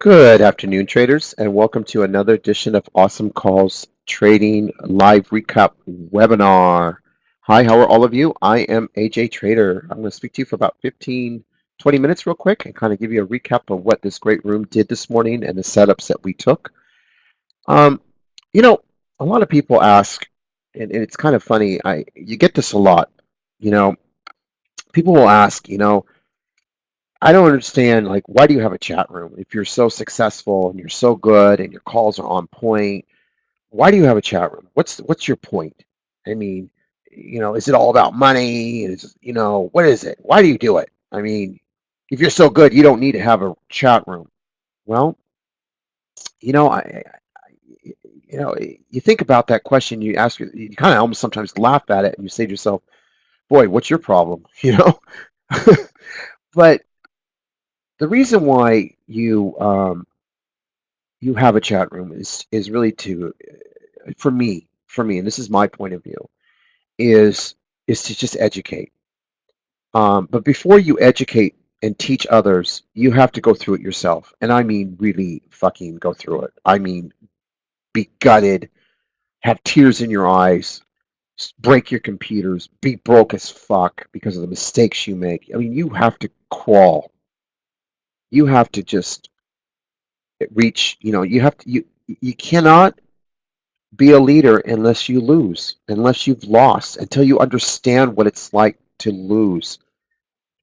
Good afternoon, traders, and welcome to another edition of Awesome Calls Trading Live Recap Webinar. Hi, how are all of you? I am AJ Trader. I'm going to speak to you for about 15, 20 minutes real quick and kind of give you a recap of what this great room did this morning and the setups that we took. Um, you know, a lot of people ask, and it's kind of funny, you get this a lot, you know, people will ask, I don't understand, like, why do you have a chat room? If you're so successful and you're so good and your calls are on point, why do you have a chat room? What's your point? I mean, is it all about money? What is it? Why do you do it? I mean, if you're so good, you don't need to have a chat room. Well, you know, you think about that question you ask, you kind of almost sometimes laugh at it and you say to yourself, boy, what's your problem? But the reason why you have a chat room is really to for me, and this is my point of view, is to just educate. But before you educate and teach others, you have to go through it yourself. And I mean really fucking go through it. I mean be gutted, have tears in your eyes, break your computers, be broke as fuck because of the mistakes you make. I mean, you have to crawl. You have to just reach, you cannot be a leader unless you lose, unless you've lost, until you understand what it's like to lose.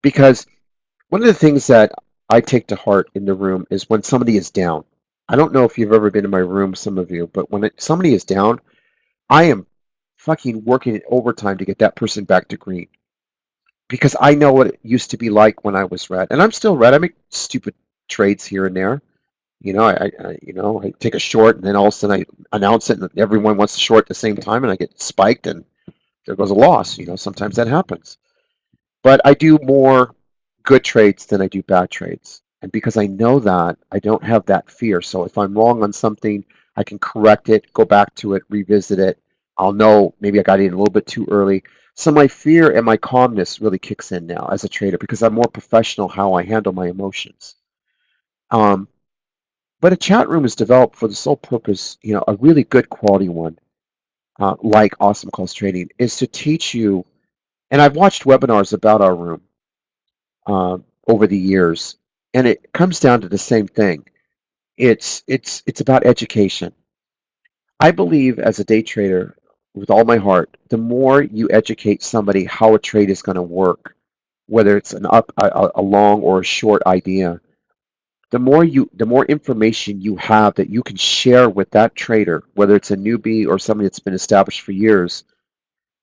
Because one of the things that I take to heart in the room is when somebody is down. I don't know if you've ever been in my room, some of you, but when somebody is down, I am fucking working overtime to get that person back to green because I know what it used to be like when I was red, and I'm still red. I make stupid trades here and there. I take a short, and then all of a sudden I announce it, and everyone wants to short at the same time, and I get spiked, and there goes a loss. Sometimes that happens. But I do more good trades than I do bad trades. And because I know that, I don't have that fear. So if I'm wrong on something, I can correct it, go back to it, revisit it. I'll know maybe I got in a little bit too early. So my fear and my calmness really kicks in now as a trader because I'm more professional how I handle my emotions. Um, but a chat room is developed for the sole purpose, a really good quality one, like Awesome Calls Trading, is to teach you. And I've watched webinars about our room over the years, and it comes down to the same thing. It's about education. I believe as a day trader, with all my heart, the more you educate somebody how a trade is going to work, whether it's a long or a short idea, the more information you have that you can share with that trader, whether it's a newbie or somebody that's been established for years,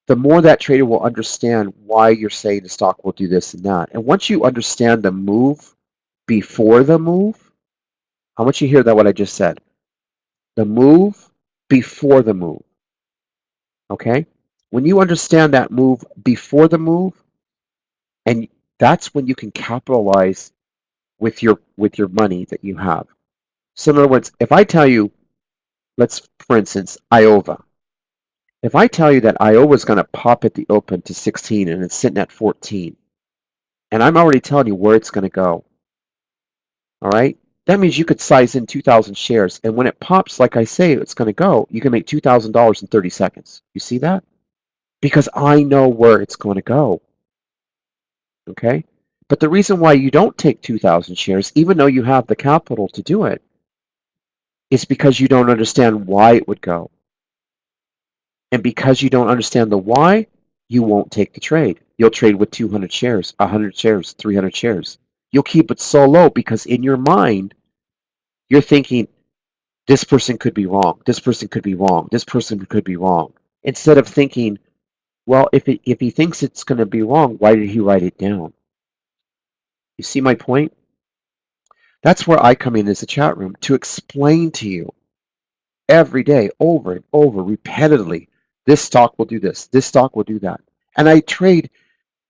the more that trader will understand why you're saying the stock will do this and that. And once you understand the move before the move, I want you to hear that what I just said. The move before the move. Okay? When you understand that move before the move, and that's when you can capitalize with your money that you have. So in other words, if I tell you, let's for instance, IOVA. If I tell you that IOVA is going to pop at the open to 16 and it's sitting at 14, and I'm already telling you where it's going to go, all right? That means you could size in 2,000 shares, and when it pops, like I say, it's going to go, you can make $2,000 in 30 seconds. You see that? Because I know where it's going to go, okay? But the reason why you don't take 2,000 shares, even though you have the capital to do it, is because you don't understand why it would go. And because you don't understand the why, you won't take the trade. You'll trade with 200 shares, 100 shares, 300 shares. You'll keep it so low because in your mind, you're thinking, this person could be wrong. This person could be wrong. This person could be wrong. Instead of thinking, well, if he thinks it's going to be wrong, why did he write it down? You see my point? That's where I come in as a chat room to explain to you every day, over and over, repetitively, this stock will do this. This stock will do that. And I trade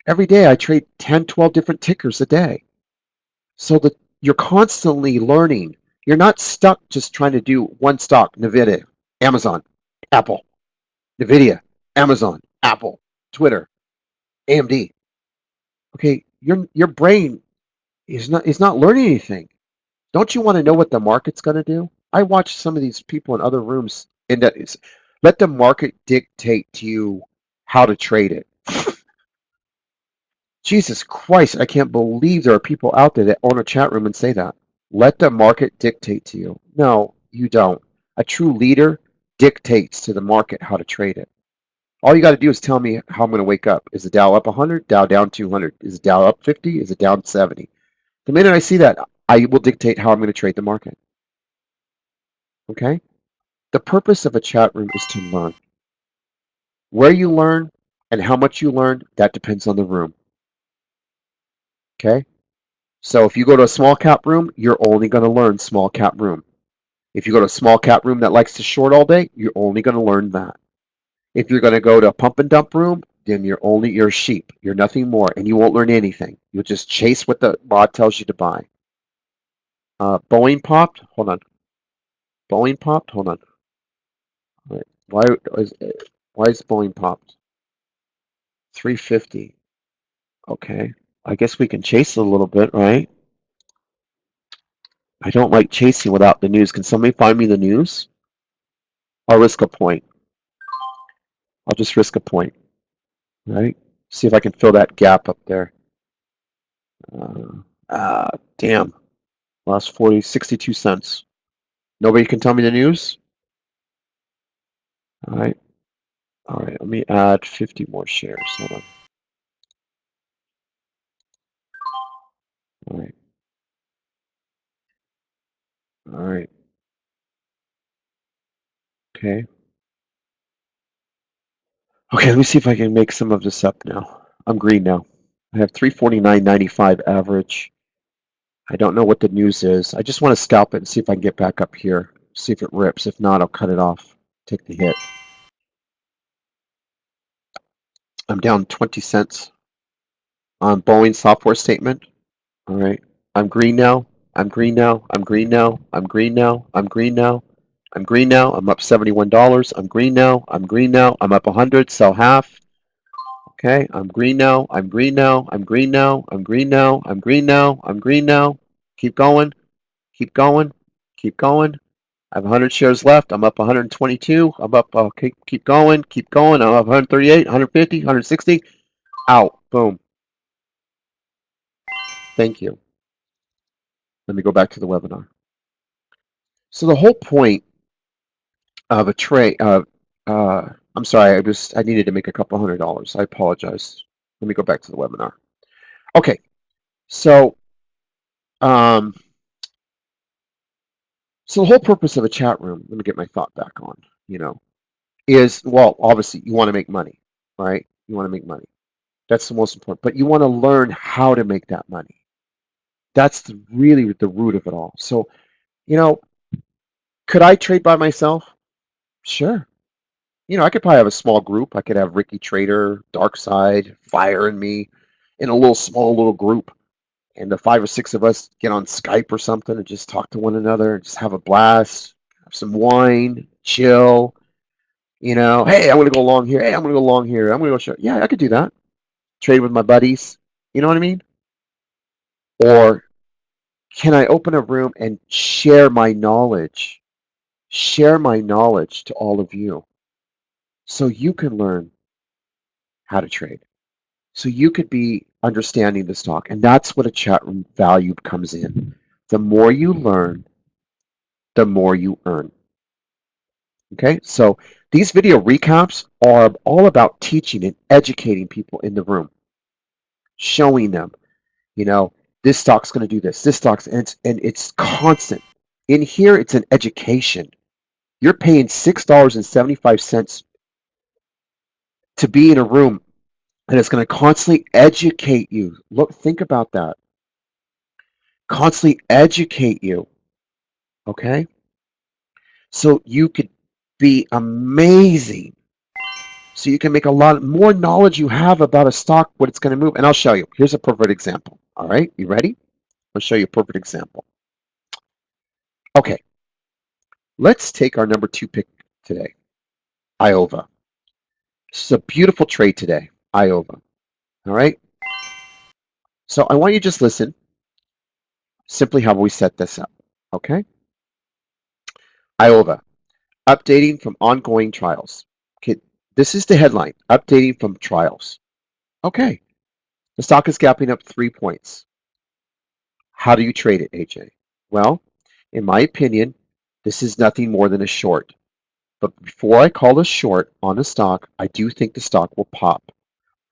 every day. I trade 10, 12 different tickers a day. So that you're constantly learning. You're not stuck just trying to do one stock, Nvidia, Amazon, Apple. Nvidia, Amazon, Apple, Twitter, AMD. Okay, your brain is not learning anything. Don't you want to know what the market's going to do? I watch some of these people in other rooms, and that is, let the market dictate to you how to trade it. Jesus Christ, I can't believe there are people out there that own a chat room and say that. Let the market dictate to you. No, you don't. A true leader dictates to the market how to trade it. All you got to do is tell me how I'm going to wake up. Is the Dow up 100? Dow down 200? Is the Dow up 50? Is it down 70? The minute I see that, I will dictate how I'm going to trade the market. Okay? The purpose of a chat room is to learn. Where you learn and how much you learn, that depends on the room. Okay? So if you go to a small cap room, you're only going to learn small cap room. If you go to a small cap room that likes to short all day, you're only going to learn that. If you're going to go to a pump and dump room, then you're a sheep. You're nothing more, and you won't learn anything. You'll just chase what the bot tells you to buy. Boeing popped. Hold on. Boeing popped. Hold on. Wait, why is Boeing popped? 350. Okay. I guess we can chase it a little bit, right? I don't like chasing without the news. Can somebody find me the news? I'll risk a point. I'll just risk a point, right? See if I can fill that gap up there. Damn. Lost 62 cents. Nobody can tell me the news? All right. All right. Let me add 50 more shares. Hold on. All right. All right. Okay. Okay, let me see if I can make some of this up now. I'm green now. I have 349.95 average. I don't know what the news is. I just want to scalp it and see if I can get back up here. See if it rips. If not, I'll cut it off. Take the hit. I'm down 20 cents on Boeing software statement. All right. I'm green now. I'm green now. I'm green now. I'm green now. I'm green now. I'm green now. I'm up $71. I'm green now. I'm green now. I'm up 100. Sell half. Okay. I'm green now. I'm green now. I'm green now. I'm green now. I'm green now. I'm green now. Keep going. Keep going. Keep going. I have 100 shares left. I'm up 122. I'm up. Keep going. Keep going. I'm up 138, 150, 160. Out. Boom. Thank you. Let me go back to the webinar. So the whole point of a trade. I'm sorry. I needed to make a couple $100. I apologize. Let me go back to the webinar. Okay. So so the whole purpose of a chat room. Let me get my thought back on. Is, well, obviously you want to make money, right? You want to make money. That's the most important. But you want to learn how to make that money. That's really the root of it all. So, could I trade by myself? Sure. I could probably have a small group. I could have Ricky Trader, Dark Side, Fire, and me in a small little group. And the 5 or 6 of us get on Skype or something and just talk to one another and just have a blast, have some wine, chill. Hey, I'm going to go along here. Hey, I'm going to go along here. I'm going to go short. Yeah, I could do that. Trade with my buddies. You know what I mean? Or can I open a room and share my knowledge? Share my knowledge to all of you so you can learn how to trade. So you could be understanding the stock. And that's what a chat room value comes in. The more you learn, the more you earn. Okay, so these video recaps are all about teaching and educating people in the room, showing them, this stock's going to do this stock's, and it's constant. In here, it's an education. You're paying $6.75 to be in a room, and it's going to constantly educate you. Think about that. Constantly educate you. Okay? So you could be amazing. So you can make a lot more knowledge you have about a stock, what it's going to move. And I'll show you. Here's a perfect example. All right? You ready? I'll show you a perfect example. Okay. Let's take our number 2 pick today, Iova. This is a beautiful trade today, Iova. All right? So I want you to just listen simply how we set this up. Okay? IOVA, updating from ongoing trials. Okay, this is the headline, updating from trials. Okay, the stock is gapping up 3 points. How do you trade it, AJ? Well, in my opinion, this is nothing more than a short. But before I call a short on a stock, I do think the stock will pop.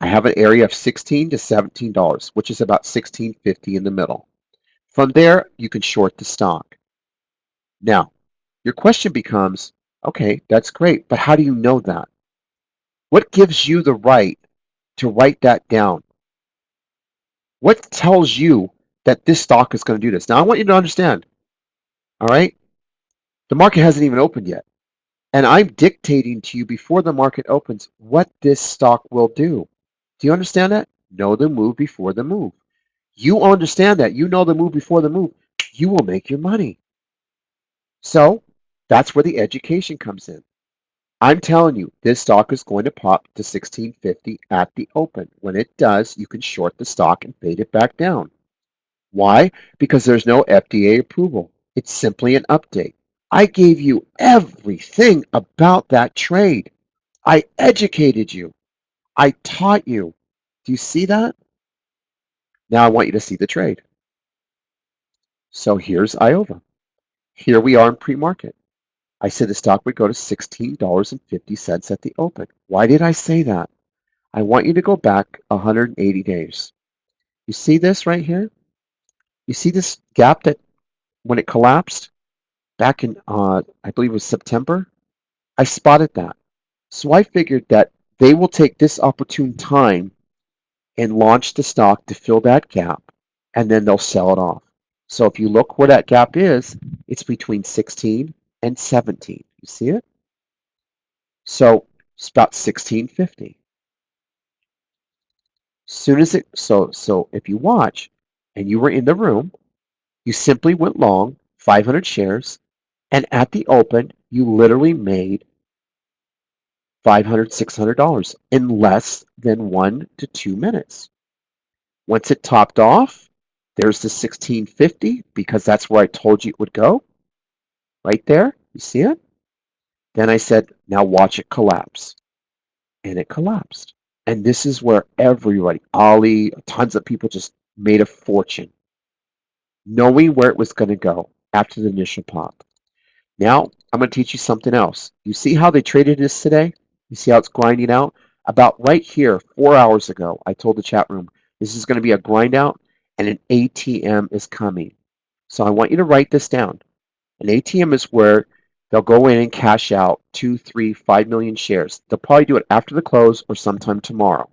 I have an area of $16 to $17, which is about $16.50 in the middle. From there, you can short the stock. Now, your question becomes, okay, that's great, but how do you know that? What gives you the right to write that down? What tells you that this stock is going to do this? Now, I want you to understand, all right? The market hasn't even opened yet. And I'm dictating to you before the market opens what this stock will do. Do you understand that? Know the move before the move. You understand that. You know the move before the move. You will make your money. So that's where the education comes in. I'm telling you, this stock is going to pop to 1650 at the open. When it does, you can short the stock and fade it back down. Why? Because there's no FDA approval. It's simply an update. I gave you everything about that trade. I educated you. I taught you. Do you see that? Now I want you to see the trade. So here's IOVA. Here we are in pre-market. I said the stock would go to $16.50 at the open. Why did I say that? I want you to go back 180 days. You see this right here? You see this gap that when it collapsed back in, I believe it was September? I spotted that. So I figured that they will take this opportune time and launch the stock to fill that gap, and then they'll sell it off. So if you look where that gap is, it's between 16 and 17. You see it? So it's about 1650. Soon as it so if you watch and you were in the room, you simply went long 500 shares, and at the open you literally made $500, $600 in less than 1 to 2 minutes. Once it topped off, there's the 1650 because that's where I told you it would go. Right there. You see it? Then I said, now watch it collapse. And it collapsed. And this is where everybody, Ali, tons of people just made a fortune, knowing where it was going to go after the initial pop. Now, I'm going to teach you something else. You see how they traded this today? You see how it's grinding out? About right here, 4 hours ago, I told the chat room, this is going to be a grind out and an ATM is coming. So I want you to write this down. An ATM is where they'll go in and cash out 2, 3, 5 million shares. They'll probably do it after the close or sometime tomorrow.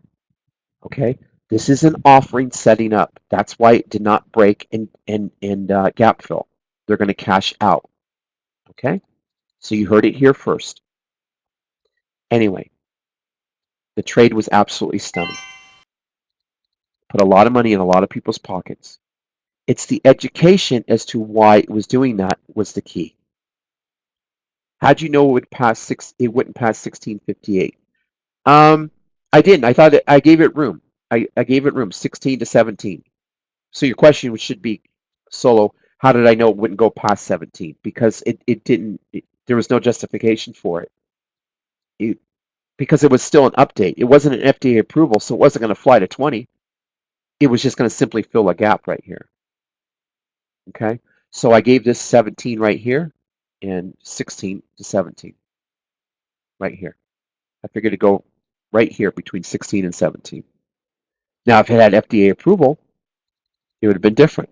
Okay? This is an offering setting up. That's why it did not break in gap fill. They're going to cash out. Okay? So you heard it here first. Anyway, the trade was absolutely stunning. Put a lot of money in a lot of people's pockets. It's the education as to why it was doing that was the key. How'd you know it would pass it wouldn't pass 1658? I didn't. I thought I gave it room. I gave it room, 16 to 17. So your question should be, Solo, how did I know it wouldn't go past 17? Because it didn't, there was no justification for it. Because it was still an update. It wasn't an FDA approval, so it wasn't going to fly to 20. It was just going to simply fill a gap right here. Okay? So I gave this 17 right here and 16 to 17 right here. I figured to go right here between 16 and 17. Now, if it had FDA approval, it would have been different.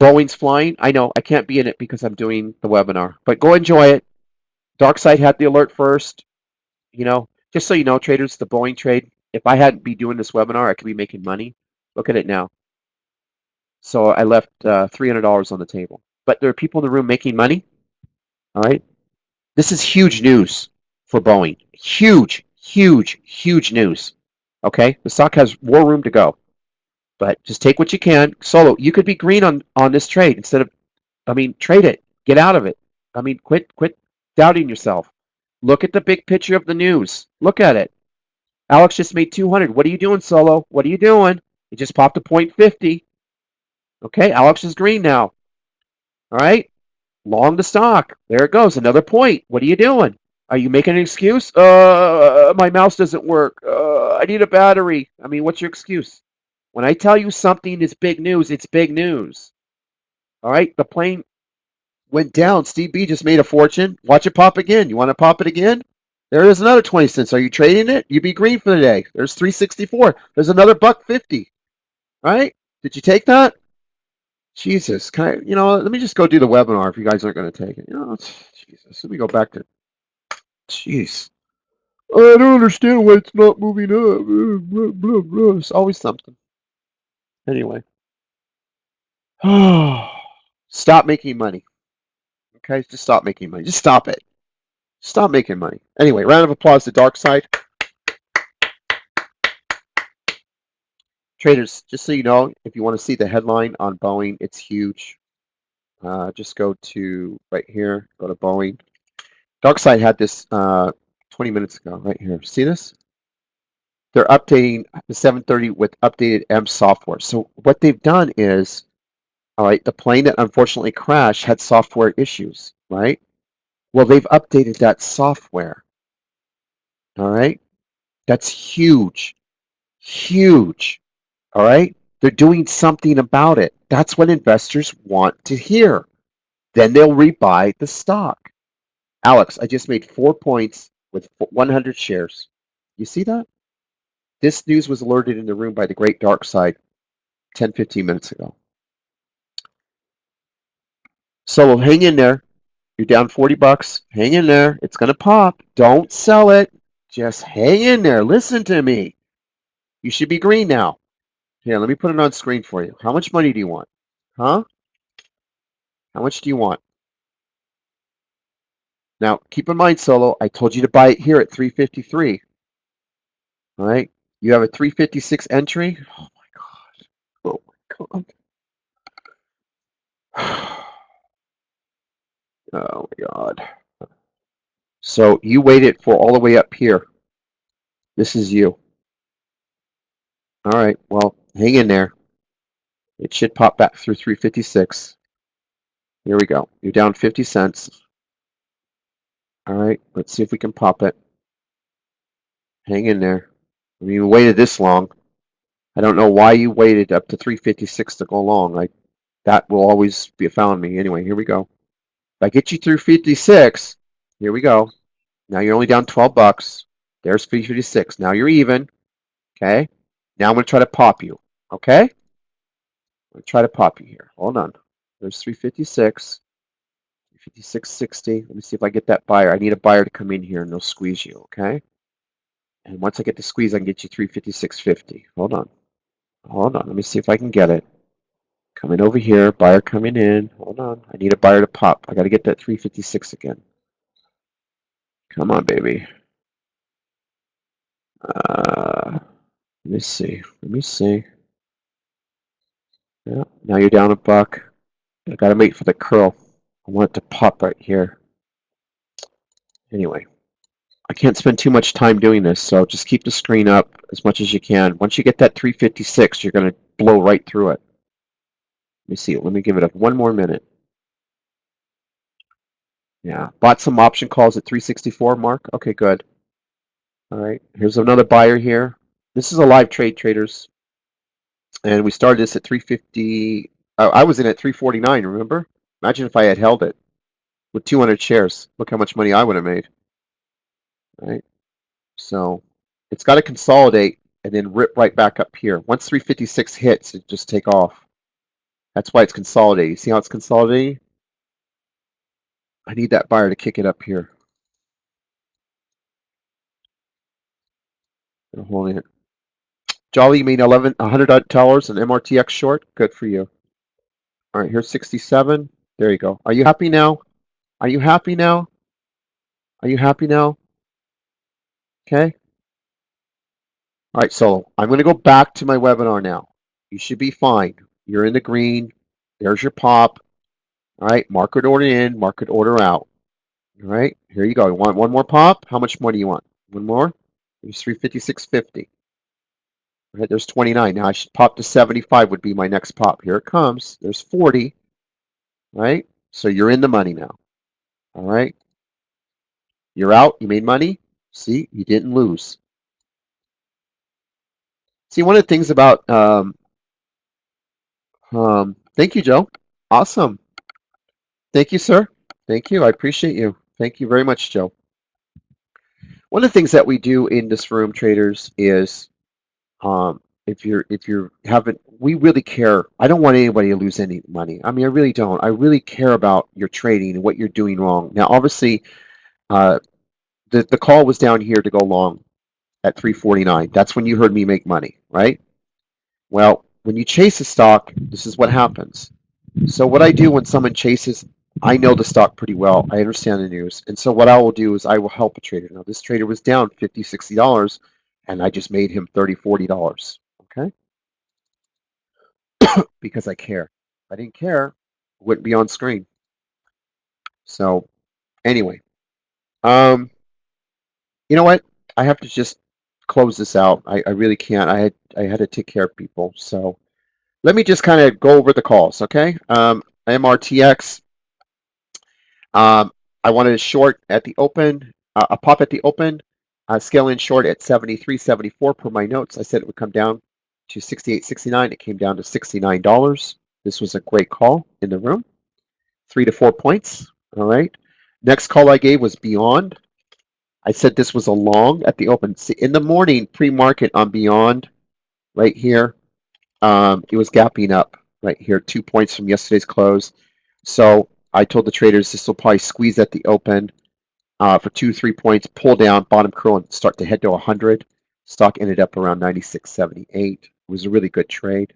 Boeing's flying. I know I can't be in it because I'm doing the webinar, but go enjoy it. Darkside had the alert first. Just so you know, traders, the Boeing trade, if I hadn't be doing this webinar, I could be making money. Look at it now. So I left $300 on the table. But there are people in the room making money. All right. This is huge news for Boeing. Huge, huge, huge news. Okay. The stock has more room to go. But just take what you can. Solo, you could be green on this trade instead of, trade it. Get out of it. Quit doubting yourself. Look at the big picture of the news. Look at it. Alex just made 200. What are you doing, Solo? What are you doing? It just popped a 0.50. Okay, Alex is green now. All right? Long the stock. There it goes. Another point. What are you doing? Are you making an excuse? My mouse doesn't work. I need a battery. I mean, what's your excuse? When I tell you something is big news, it's big news. All right? The plane went down. Steve B just made a fortune. Watch it pop again. You want to pop it again? There is another 20 cents. Are you trading it? You be green for the day. There's 364. There's another $1.50. Right? Did you take that? Jesus, let me just go do the webinar if you guys aren't going to take it. Jesus, let me go back to, jeez. I don't understand why it's not moving up. Blah, blah, blah. It's always something. Anyway. Stop making money. Okay? Just stop making money. Just stop it. Stop making money. Anyway, round of applause to Dark Side. Traders, just so you know, if you want to see the headline on Boeing, it's huge. Just go to right here, go to Boeing. Dark Side had this 20 minutes ago, right here. See this? They're updating the 730 with updated M software. So what they've done is, all right, the plane that unfortunately crashed had software issues, right? Well, they've updated that software. All right? That's huge. Huge. All right? They're doing something about it. That's what investors want to hear. Then they'll rebuy the stock. Alex, I just made 4 points with 100 shares. You see that? This news was alerted in the room by the great Dark Side 10, 15 minutes ago. So hang in there. You're down 40 bucks. Hang in there. It's going to pop. Don't sell it. Just hang in there. Listen to me. You should be green now. Here, let me put it on screen for you. How much money do you want? Huh? How much do you want? Now, keep in mind, Solo, I told you to buy it here at 353. All right? You have a 356 entry. Oh, my God. Oh, my God. Oh, my God. So you waited for all the way up here. This is you. All right. Well, hang in there. It should pop back through 356. Here we go. You're down 50 cents. All right. Let's see if we can pop it. Hang in there. I mean, you waited this long. I don't know why you waited up to 356 to go long. That will always be found me. Anyway, here we go. If I get you through 56, here we go. Now you're only down 12 bucks. There's 356. Now you're even. Okay. Now I'm going to try to pop you. Okay. I'm going to try to pop you here. Hold on. There's 356. 56.60. Let me see if I get that buyer. I need a buyer to come in here and they'll squeeze you. Okay. And once I get the squeeze, I can get you 356.50. Hold on. Hold on. Let me see if I can get it. Coming over here. Buyer coming in. Hold on. I need a buyer to pop. I got to get that 356 again. Come on, baby. Let me see. Let me see. Yeah. Now you're down a buck. I got to wait for the curl. I want it to pop right here. Anyway. I can't spend too much time doing this, so just keep the screen up as much as you can. Once you get that 356, you're going to blow right through it. Let me see. Let me give it one more minute. Yeah. Bought some option calls at 364, Mark. Okay, good. All right. Here's another buyer here. This is a live trade, traders. And we started this at 350. I was in at 349, remember? Imagine if I had held it with 200 shares. Look how much money I would have made. All right. So it's got to consolidate and then rip right back up here. Once 356 hits, it just take off. That's why it's consolidating. You see how it's consolidating? I need that buyer to kick it up here. I'm holding it. Jolly, you made $100 in MRTX short. Good for you. All right, here's 67. There you go. Are you happy now? Are you happy now? Are you happy now? Okay. All right, so I'm going to go back to my webinar now. You should be fine. You're in the green. There's your pop. All right, market order in, market order out. All right, here you go. You want one more pop? How much more do you want? One more? There's 356.50. All right, there's 29. Now I should pop to 75 would be my next pop. Here it comes. There's 40. Right? So you're in the money now. All right. You're out. You made money. See, you didn't lose. See, one of the things about thank you, Joe. Awesome. Thank you, sir. Thank you. I appreciate you. Thank you very much, Joe. One of the things that we do in this room, traders, is if you're haven't we really care. I don't want anybody to lose any money. I mean, I really don't. I really care about your trading and what you're doing wrong. Now, obviously, uh, the call was down here to go long at 349. That's when you heard me make money, right? Well, when you chase a stock, this is what happens. So what I do when someone chases, I know the stock pretty well. I understand the news. And so what I will do is I will help a trader. Now this trader was down $50, $60 and I just made him $30, $40. Okay? Because I care. If I didn't care, it wouldn't be on screen. So anyway, um, you know what? I have to just close this out. I really can't. I had to take care of people. So let me just kind of go over the calls, okay? MRTX, I wanted a short at the open, a pop at the open, scale in short at 73, 74 per my notes. I said it would come down to 68, 69. It came down to $69. This was a great call in the room, 3 to 4 points. All right. Next call I gave was Beyond. I said this was a long at the open. See, in the morning, pre-market on Beyond, right here, it was gapping up right here, 2 points from yesterday's close. So I told the traders this will probably squeeze at the open for 2, 3 points, pull down, bottom curl, and start to head to 100. Stock ended up around 96.78. It was a really good trade.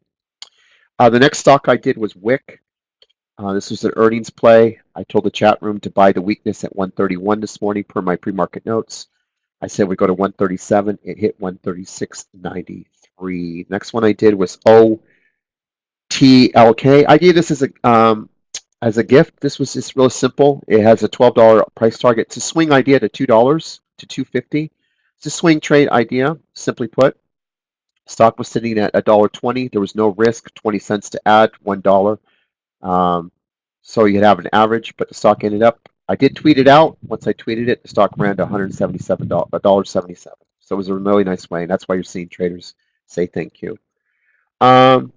The next stock I did was Wick. This was an earnings play. I told the chat room to buy the weakness at 131 this morning per my pre-market notes. I said we go to 137. It hit 136.93. Next one I did was OTLK. I gave this as a gift. This was just real simple. It has a $12 price target. It's a swing idea to $2 to $2.50. It's a swing trade idea, simply put. Stock was sitting at $1.20. There was no risk, 20 cents to add, $1. So you'd have an average, but the stock ended up, I did tweet it out. Once I tweeted it, the stock ran to $177, $1.77. So it was a really nice way, and that's why you're seeing traders say thank you. I'm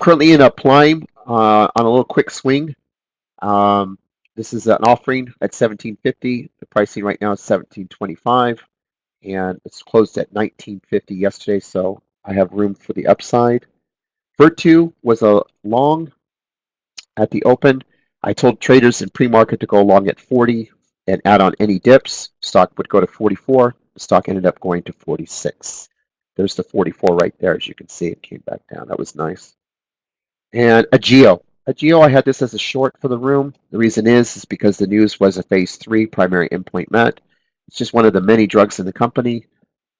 currently in a Prime on a little quick swing. This is an offering at 17.50. The pricing right now is 17.25, and it's closed at 19.50 yesterday, so I have room for the upside. Virtu was a long at the open. I told traders in pre-market to go long at 40 and add on any dips. Stock would go to 44. The stock ended up going to 46. There's the 44 right there. As you can see, it came back down. That was nice. And Ageo. Ageo, I had this as a short for the room. The reason is because the news was a phase 3 primary endpoint met. It's just one of the many drugs in the company.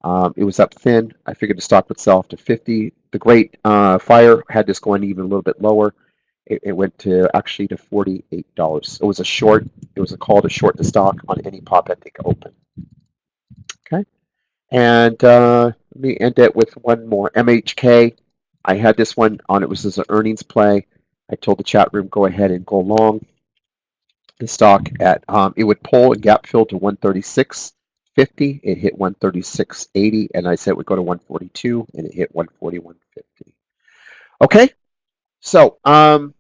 It was up thin. I figured the stock would sell off to 50. The Great Fire had this going even a little bit lower. It went to actually to $48. It was a short. It was a call to short the stock on any pop at the open. Okay. And let me end it with one more. MHK. I had this one on. It was as an earnings play. I told the chat room go ahead and go long the stock at. It would pull and gap fill to 136.50. It hit 136.80, and I said it would go to 142, and it hit 141.50. Okay. So I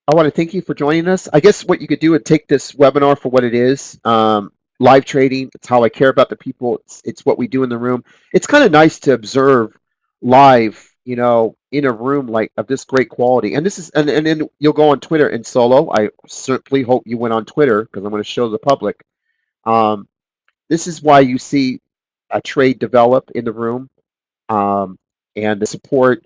want to thank you for joining us. I guess what you could do is take this webinar for what it is. Live trading. It's how I care about the people. It's what we do in the room. It's kind of nice to observe live, in a room like of this great quality. And this is, and then you'll go on Twitter and solo. I certainly hope you went on Twitter because I'm going to show the public. This is why you see a trade develop in the room, and the support.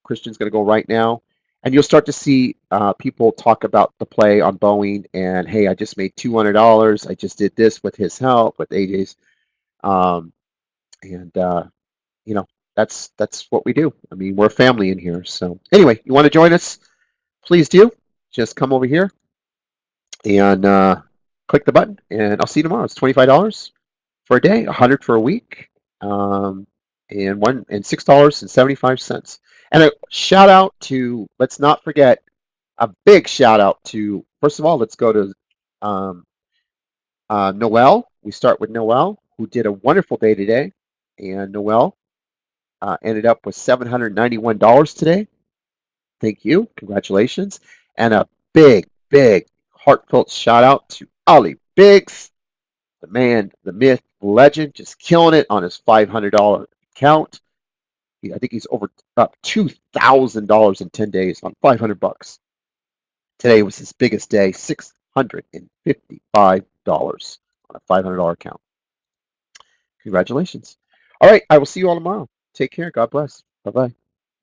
Christian's going to go right now. And you'll start to see people talk about the play on Boeing and, hey, I just made $200. I just did this with his help, with AJ's. And that's what we do. I mean, we're a family in here. So anyway, you want to join us? Please do. Just come over here and click the button, and I'll see you tomorrow. It's $25 for a day, $100 for a week, and $6.75. And a shout out to, let's not forget, A big shout out to, first of all, let's go to um, Noel. We start with Noel, who did a wonderful day today. And Noel ended up with $791 today. Thank you. Congratulations. And a big, heartfelt shout out to Ollie Biggs, the man, the myth, the legend, just killing it on his $500 account. I think he's over up $2,000 in 10 days on 500 bucks. Today was his biggest day, $655 on a $500 account. Congratulations. All right, I will see you all tomorrow. Take care. God bless. Bye bye.